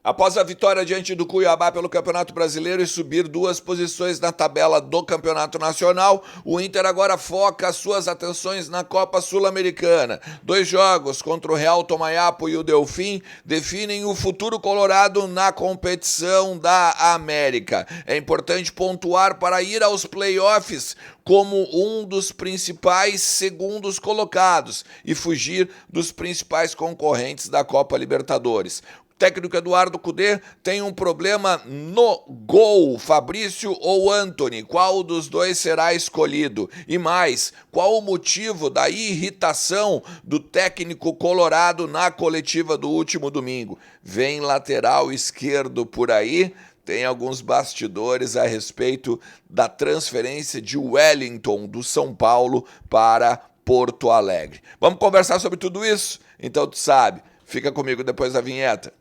Após a vitória diante do Cuiabá pelo Campeonato Brasileiro e subir 2 posições na tabela do Campeonato Nacional, o Inter agora foca as suas atenções na Copa Sul-Americana. 2 jogos contra o Real Tomayapo e o Delfim definem o futuro colorado na competição da América. É importante pontuar para ir aos playoffs como um dos principais segundos colocados e fugir dos principais concorrentes da Copa Libertadores. O técnico Eduardo Cudê tem um problema no gol, Fabrício ou Antony, qual dos dois será escolhido? E mais, qual o motivo da irritação do técnico colorado na coletiva do último domingo? Vem lateral esquerdo por aí? Tem alguns bastidores a respeito da transferência de Wellington do São Paulo para Porto Alegre. Vamos conversar sobre tudo isso? Então tu sabe, fica comigo depois da vinheta.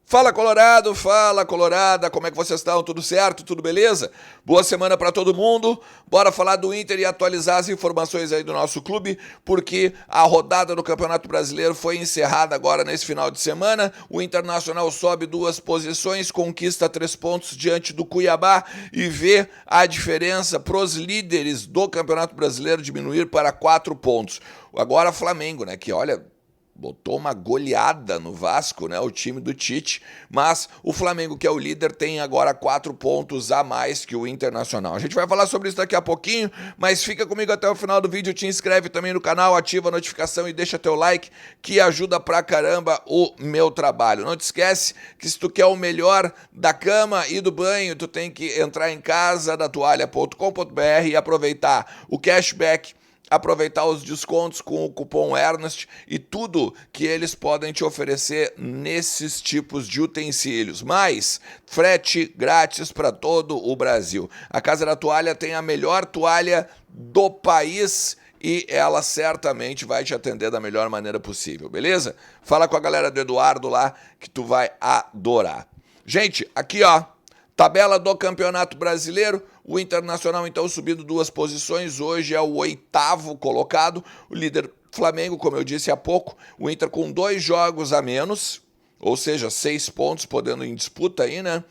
Fala Colorado, fala Colorada, como é que vocês estão? Tudo certo? Tudo beleza? Boa semana para todo mundo. Bora falar do Inter e atualizar as informações aí do nosso clube, porque a rodada do Campeonato Brasileiro foi encerrada agora nesse final de semana. O Internacional sobe 2 posições, conquista 3 pontos diante do Cuiabá e vê a diferença pros líderes do Campeonato Brasileiro diminuir para 4 pontos. Agora Flamengo, né, que olha, botou uma goleada no Vasco, né, o time do Tite, mas o Flamengo, que é o líder, tem agora 4 pontos a mais que o Internacional. A gente vai falar sobre isso daqui a pouquinho, mas fica comigo até o final do vídeo, te inscreve também no canal, ativa a notificação e deixa teu like, que ajuda pra caramba o meu trabalho. Não te esquece que se tu quer o melhor da cama e do banho, tu tem que entrar em casadatoalha.com.br e aproveitar o cashback, aproveitar os descontos com o cupom Ernest e tudo que eles podem te oferecer nesses tipos de utensílios. Mais frete grátis para todo o Brasil. A Casa da Toalha tem a melhor toalha do país e ela certamente vai te atender da melhor maneira possível, beleza? Fala com a galera do Eduardo lá que tu vai adorar. Gente, aqui ó, tabela do Campeonato Brasileiro, o Internacional então subindo 2 posições, hoje é o 8º colocado, o líder Flamengo, como eu disse há pouco, o Inter com 2 jogos a menos, ou seja, 6 pontos podendo em disputa aí, né,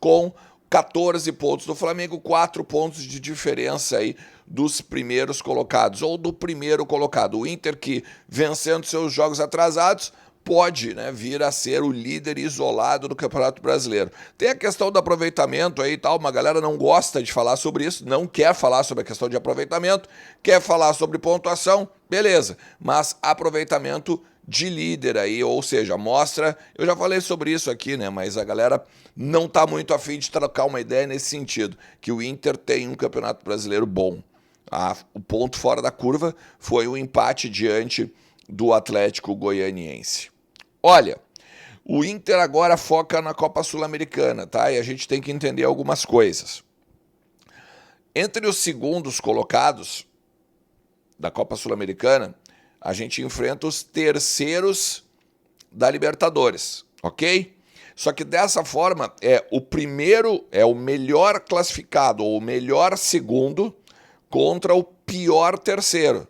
com 14 pontos do Flamengo, 4 pontos de diferença aí dos primeiros colocados, ou do primeiro colocado, o Inter que vencendo seus jogos atrasados, pode, né, vir a ser o líder isolado do Campeonato Brasileiro. Tem a questão do aproveitamento aí e tal, uma galera não gosta de falar sobre isso, não quer falar sobre a questão de aproveitamento, quer falar sobre pontuação, beleza, mas aproveitamento de líder aí, ou seja, mostra, eu já falei sobre isso aqui, né, mas a galera não tá muito afim de trocar uma ideia nesse sentido, que o Inter tem um Campeonato Brasileiro bom. O ponto fora da curva foi o empate diante do Atlético Goianiense. Olha, o Inter agora foca na Copa Sul-Americana, tá? E a gente tem que entender algumas coisas. Entre os segundos colocados da Copa Sul-Americana, a gente enfrenta os terceiros da Libertadores, ok? Só que dessa forma, o primeiro é o melhor classificado, ou o melhor segundo, contra o pior terceiro.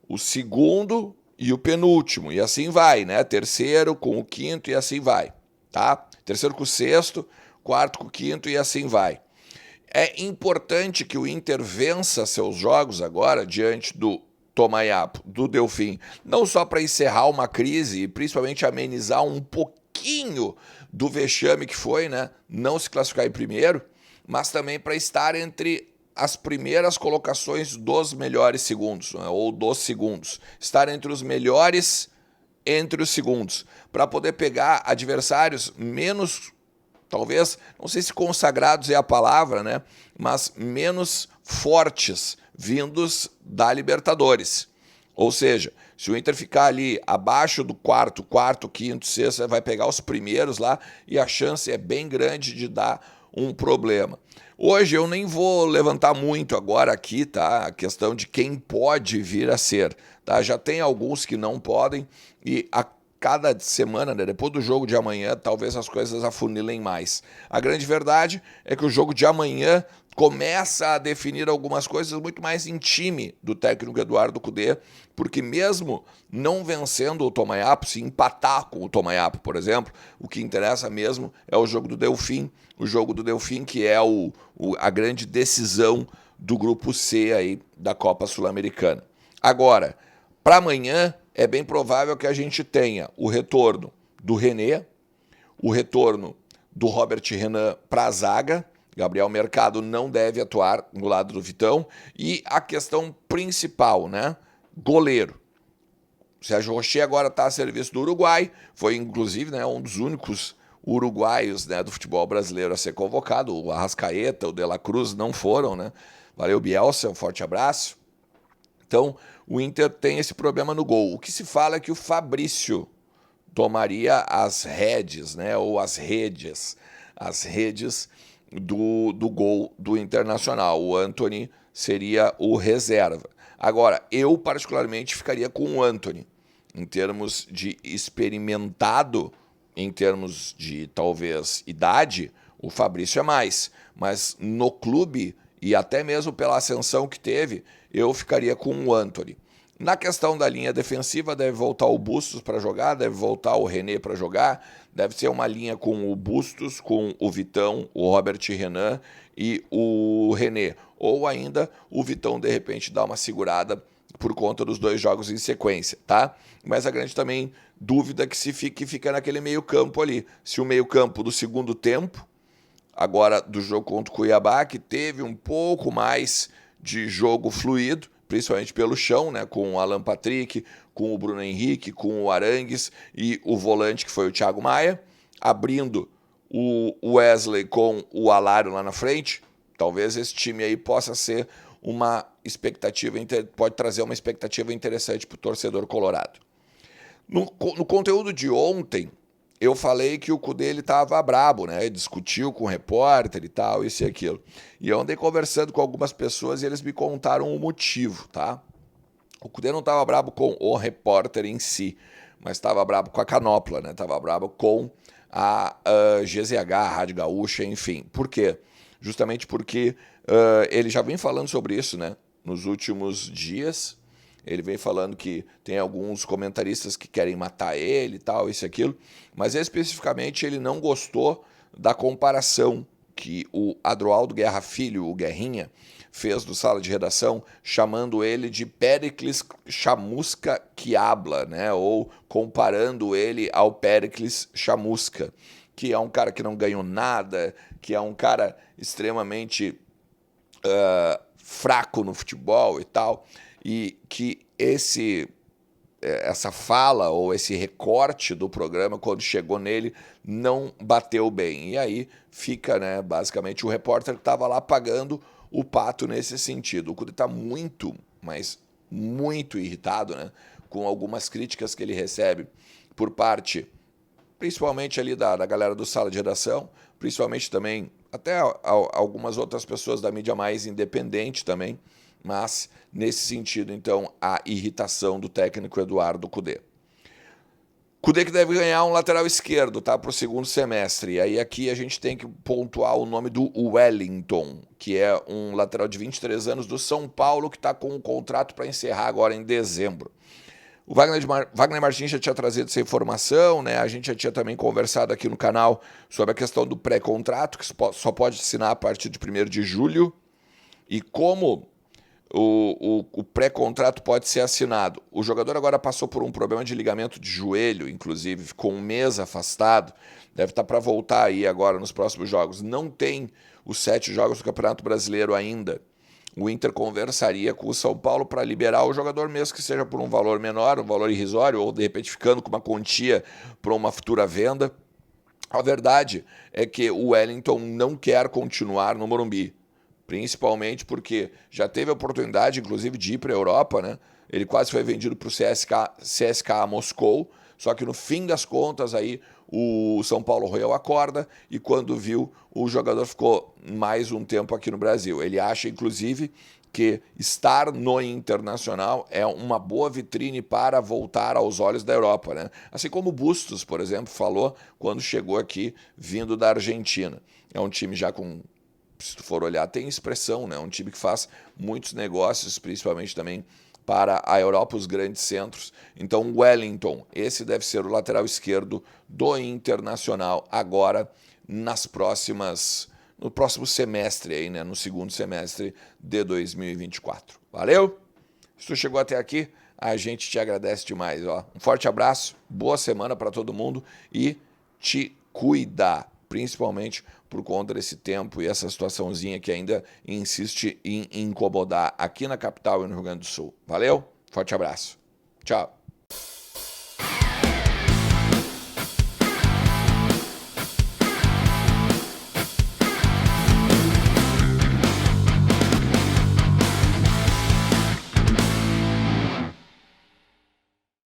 O segundo e o penúltimo, e assim vai, né? Terceiro com o quinto e assim vai, tá? Terceiro com o sexto, quarto com o quinto e assim vai. É importante que o Inter vença seus jogos agora diante do Tomayapo, do Delfim, não só para encerrar uma crise e principalmente amenizar um pouquinho do vexame que foi, né? Não se classificar em primeiro, mas também para estar entre as primeiras colocações dos melhores segundos, né, ou dos segundos, estar entre os melhores entre os segundos, para poder pegar adversários menos, talvez, não sei se consagrados é a palavra, né, mas menos fortes, vindos da Libertadores. Ou seja, se o Inter ficar ali abaixo do quarto, quinto, sexto, vai pegar os primeiros lá e a chance é bem grande de dar um problema. Hoje eu nem vou levantar muito agora aqui, tá? A questão de quem pode vir a ser, tá? Já tem alguns que não podem e a cada semana, né, depois do jogo de amanhã, talvez as coisas afunilem mais. A grande verdade é que o jogo de amanhã começa a definir algumas coisas muito mais em time do técnico Eduardo Cudê, porque mesmo não vencendo o Tomayapo, se empatar com o Tomayapo, por exemplo, o que interessa mesmo é o jogo do Delfim, que é a grande decisão do grupo C aí da Copa Sul-Americana. Agora, para amanhã é bem provável que a gente tenha o retorno do René, o retorno do Robert Renan para a zaga. Gabriel Mercado não deve atuar no lado do Vitão. E a questão principal, né? Goleiro. O Sérgio Rocher agora está a serviço do Uruguai. Foi, inclusive, né, um dos únicos uruguaios, né, do futebol brasileiro a ser convocado. O Arrascaeta, o De La Cruz não foram, né? Valeu, Bielsa, um forte abraço. Então, o Inter tem esse problema no gol. O que se fala é que o Fabrício tomaria as rédeas, né, ou as redes do gol do Internacional. O Antony seria o reserva. Agora, eu particularmente ficaria com o Antony. Em termos de experimentado, em termos de talvez idade, o Fabrício é mais. Mas no clube, e até mesmo pela ascensão que teve, eu ficaria com o Antony. Na questão da linha defensiva, deve voltar o Bustos para jogar, deve voltar o René para jogar, deve ser uma linha com o Bustos, com o Vitão, o Robert Renan e o René. Ou ainda o Vitão, de repente, dá uma segurada por conta dos 2 jogos em sequência, tá? Mas a grande também dúvida que fica naquele meio campo ali. Se o meio campo do segundo tempo, agora do jogo contra o Cuiabá, que teve um pouco mais de jogo fluido, principalmente pelo chão, né, com o Alan Patrick, com o Bruno Henrique, com o Arangues e o volante que foi o Thiago Maia, abrindo o Wesley com o Alário lá na frente. Talvez esse time aí possa ser uma expectativa, pode trazer uma expectativa interessante para o torcedor colorado. No conteúdo de ontem, eu falei que o Cudê estava brabo, né? Ele discutiu com o repórter e tal, isso e aquilo. E eu andei conversando com algumas pessoas e eles me contaram o motivo, tá? O Cudê não estava brabo com o repórter em si, mas estava brabo com a Canopla, né? Estava brabo com a GZH, a Rádio Gaúcha, enfim. Por quê? Justamente porque ele já vem falando sobre isso, né? Nos últimos dias. Ele vem falando que tem alguns comentaristas que querem matar ele e tal, isso e aquilo, mas especificamente ele não gostou da comparação que o Adroaldo Guerra Filho, o Guerrinha, fez do Sala de Redação, chamando ele de Péricles Chamusca que habla, né? Ou comparando ele ao Péricles Chamusca, que é um cara que não ganhou nada, que é um cara extremamente fraco no futebol e tal, e que essa fala ou esse recorte do programa, quando chegou nele, não bateu bem. E aí fica, né, basicamente, o repórter que estava lá pagando o pato nesse sentido. O Cudê está muito, mas muito irritado, né, com algumas críticas que ele recebe por parte, principalmente ali da galera do Sala de Redação, principalmente também até algumas outras pessoas da mídia mais independente também, mas nesse sentido, então, a irritação do técnico Eduardo Cudê. Cudê que deve ganhar um lateral esquerdo, tá, para o segundo semestre. E aí aqui a gente tem que pontuar o nome do Wellington, que é um lateral de 23 anos do São Paulo, que está com um contrato para encerrar agora em dezembro. O Wagner Martins já tinha trazido essa informação, né? A gente já tinha também conversado aqui no canal sobre a questão do pré-contrato, que só pode assinar a partir de 1º de julho. E como o pré-contrato pode ser assinado. O jogador agora passou por um problema de ligamento de joelho, inclusive, ficou um mês afastado, deve estar para voltar aí agora nos próximos jogos. Não tem os 7 jogos do Campeonato Brasileiro ainda. O Inter conversaria com o São Paulo para liberar o jogador, mesmo que seja por um valor menor, um valor irrisório, ou de repente ficando com uma quantia para uma futura venda. A verdade é que o Wellington não quer continuar no Morumbi. Principalmente porque já teve a oportunidade, inclusive, de ir para a Europa, né? Ele quase foi vendido para o CSKA Moscou, Só que no fim das contas aí o São Paulo roeu a corda e quando viu, o jogador ficou mais um tempo aqui no Brasil. Ele acha, inclusive, que estar no Internacional é uma boa vitrine para voltar aos olhos da Europa, né? Assim como o Bustos, por exemplo, falou quando chegou aqui vindo da Argentina. É um time já com, se tu for olhar, tem expressão, né? Um time que faz muitos negócios, principalmente também para a Europa, os grandes centros. Então, Wellington, esse deve ser o lateral esquerdo do Internacional agora no próximo semestre aí, né, no segundo semestre de 2024. Valeu? Se tu chegou até aqui, a gente te agradece demais, ó. Um forte abraço, boa semana para todo mundo e te cuida, principalmente por conta desse tempo e essa situaçãozinha que ainda insiste em incomodar aqui na capital e no Rio Grande do Sul. Valeu? Forte abraço. Tchau.